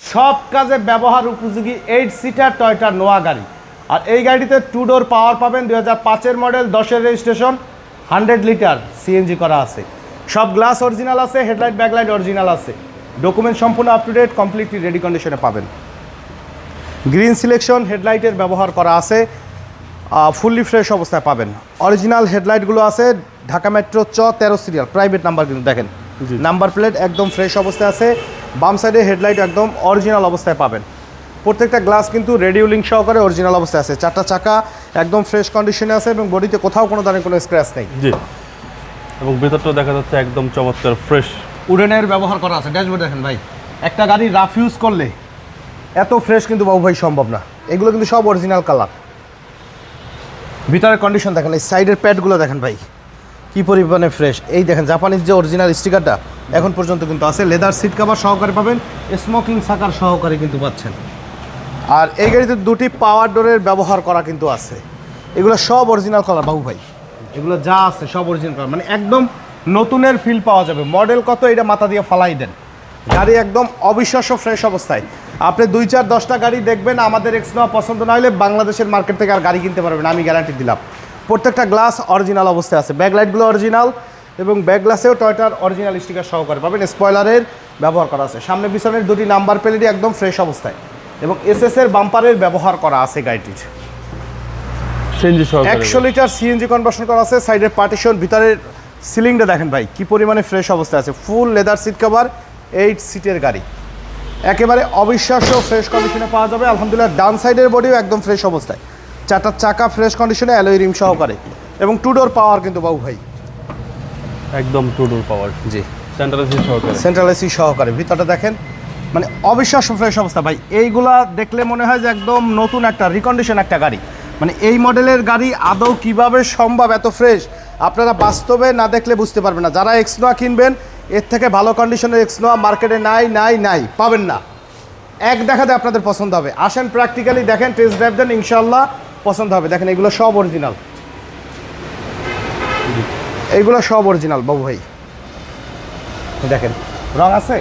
সব কাজে ব্যবহার উপযোগী 8 সিটার টয়োটা নোয়া গাড়ি। আর এই গাড়িতে 2 ডোর পাওয়ার পাবেন, 2005-এর মডেল, 10-এর রেজিস্ট্রেশন, 100 লিটার সিএনজি করা আছে। সব গ্লাস অরিজিনাল আছে, হেডলাইট ব্যাকলাইট অরিজিনাল আছে, ডকুমেন্ট সম্পূর্ণ up to date, completely ready কন্ডিশনে পাবেন। গ্রিন সিলেকশন হেডলাইটের ব্যবহার করা আছে, ফুললি ফ্রেশ অবস্থায় পাবেন। অরিজিনাল হেডলাইটগুলো আছে, Dhaka metro 13 serial, private number কিন্তু দেখেন, নাম্বার প্লেট একদম ফ্রেশ অবস্থায় আছে। বাম সাইডে হেডলাইট একদম অরিজিনাল অবস্থায় পাবেন। প্রত্যেকটা গ্লাস কিন্তু রেডিউলিং সহকারে অরিজিনাল অবস্থায় আছে। 4টা চাকা একদম ফ্রেশ কন্ডিশনে আছে এবং বডিতে কোথাও কোনো ধরনের কোনো স্ক্র্যাচ নেই। জি, এবং ভেতরটা দেখা যাচ্ছে একদম চমৎকার ফ্রেশ উডেনের ব্যবহার করা আছে। ড্যাশবোর্ড দেখেন ভাই, একটা গাড়ি রাফ ইউজ করলে এত ফ্রেশ কিন্তু বাবু ভাই সম্ভব না। এগুলো কিন্তু সব অরিজিনাল কালার। ভিতরের কন্ডিশন দেখেন, এই সাইডের প্যাডগুলো দেখেন ভাই কি পরিমাণে ফ্রেশ। এই দেখেন জাপানিজ যে অরিজিনাল স্টিকারটা এখন পর্যন্ত কিন্তু আছে। লেদার সিট কভার সহকারে পাবেন, স্মোকিং সাকার সহকারে কিন্তু পাচ্ছেন। আর এই গাড়িতে 2টি পাওয়ার ডোরের ব্যবহার করা কিন্তু আছে। এগুলো সব অরিজিনাল কালার বাবু ভাই, এগুলো যা আছে সব অরিজিনাল কালার, মানে একদম নতুনের ফিল পাওয়া যাবে। মডেল কত এটা মাথা দিয়ে ফালাই দেন, গাড়ি একদম অবিশ্বাস্য ফ্রেশ অবস্থায়। আপনি 2-4-10টা গাড়ি দেখবেন, আমাদের এক্সনোয়া পছন্দ না হলে বাংলাদেশের মার্কেট থেকে আর গাড়ি কিনতে পারবেন, আমি গ্যারান্টি দিলাম। প্রত্যেকটা গ্লাস অরিজিনাল অবস্থায় আছে, ব্যাকলাইটগুলো অরিজিনাল এবং ব্যাক গ্লাসেও টয়োটার অরিজিনাল স্টিকার সহকারে পাবেন। স্পয়লারের ব্যবহার করা আছে, সামনে পিছনের 2টি নাম্বার প্লেটই একদম ফ্রেশ অবস্থায় এবং এসএসের বাম্পারের ব্যবহার করা আছে গাড়িটির। সিএনজি সহকারে 100 লিটার সিএনজি কনভার্সন করা আছে। সাইডের পার্টিশন, ভিতরের সিলিংটা দেখেন ভাই কি পরিমাণে ফ্রেশ অবস্থায় আছে। ফুল লেদার সিট কভার, 8 সিটের গাড়ি, একেবারে অবিশ্বাস্য ফ্রেশ কন্ডিশনে পাওয়া যাবে। আলহামদুলিল্লাহ ডান সাইডের বডিও একদম ফ্রেশ অবস্থায়, 4টা চাকা ফ্রেশ কন্ডিশনে, অ্যালয় রিম সহকারে এবং 2 ডোর পাওয়ার কিন্তু বাবু ভাই একদম 2 ডোর পাওয়ার। জি, সেন্ট্রাল এসি সহকারে, সেন্ট্রাল এসি সহকারে। ভিতরটা দেখেন মানে অবিশ্বাস্য ফ্রেশ অবস্থা ভাই। এইগুলা দেখলে মনে হয় যে একদম নতুন একটা রিকন্ডিশন একটা গাড়ি। মানে এই মডেলের গাড়ি আদৌ কিভাবে সম্ভব এত ফ্রেশ, আপনারা বাস্তবে না দেখলে বুঝতে পারবেন না। যারা এক্সনোয়া কিনবেন, এর থেকে ভালো কন্ডিশনের এক্সনোয়া মার্কেটে নাই পাবেন না। এক দেখাতে আপনাদের পছন্দ হবে। আসেন প্র্যাকটিক্যালি দেখেন, টেস্ট ড্রাইভ দেন, ইনশাল্লাহ পছন্দ হবে। দেখেন এগুলো সব অরিজিনাল, এইগুলো সব অরিজিনাল বাবু ভাই। দেখেন রং আছে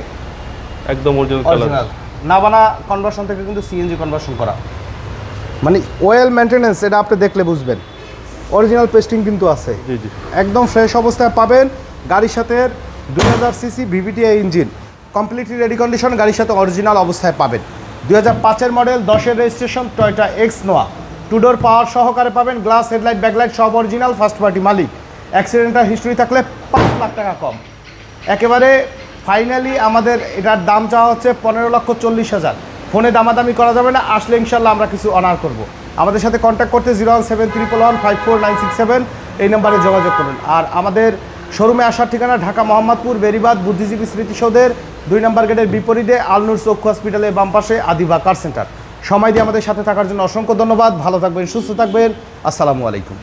একদম অরিজিনাল কালার, নাবানা কনভার্সন থেকে কিন্তু সিএনজি কনভার্সন করা। মানে ওয়েল মেনটেনেন্স, এটা আপনি দেখলে বুঝবেন। অরিজিনাল পেস্টিং কিন্তু আছে, জি জি, একদম ফ্রেশ অবস্থায় পাবেন। গাড়ির সাথে 2000 CC VVTi engine, completely ready condition, গাড়ির সাথে অরিজিনাল অবস্থায় পাবেন। 2005-এর মডেল, 10-এর রেজিস্ট্রেশন, টয়োটা এক্সনোয়া, 2 ডোর পাওয়ার সহকারে পাবেন। গ্লাস, হেডলাইট, ব্যাকলাইট সব অরিজিনাল, ফার্স্ট পার্টি মালিক। অ্যাক্সিডেন্টাল হিস্ট্রি থাকলে 5 লাখ টাকা কম। একেবারে ফাইনালি আমাদের এটার দাম চাওয়া হচ্ছে 15,40,000। ফোনে দামাদামি করা যাবে না, আসলে ইনশাল্লাহ আমরা কিছু অনার করব। আমাদের সাথে কন্ট্যাক্ট করতে 01711154967 এই নাম্বারে যোগাযোগ করুন। আর আমাদের শোরুমে আসার ঠিকানা ঢাকা মোহাম্মদপুর বেরিবাদ বুদ্ধিজীবী স্মৃতিসৌধের 2 নম্বর গেটের বিপরীতে আলনুর চক্ষু হসপিটালের বাম পাশে আদিবা কার সেন্টার। সময় দিয়ে আমাদের সাথে থাকার জন্য অসংখ্য ধন্যবাদ। ভালো থাকবেন, সুস্থ থাকবেন, আসসালামু আলাইকুম।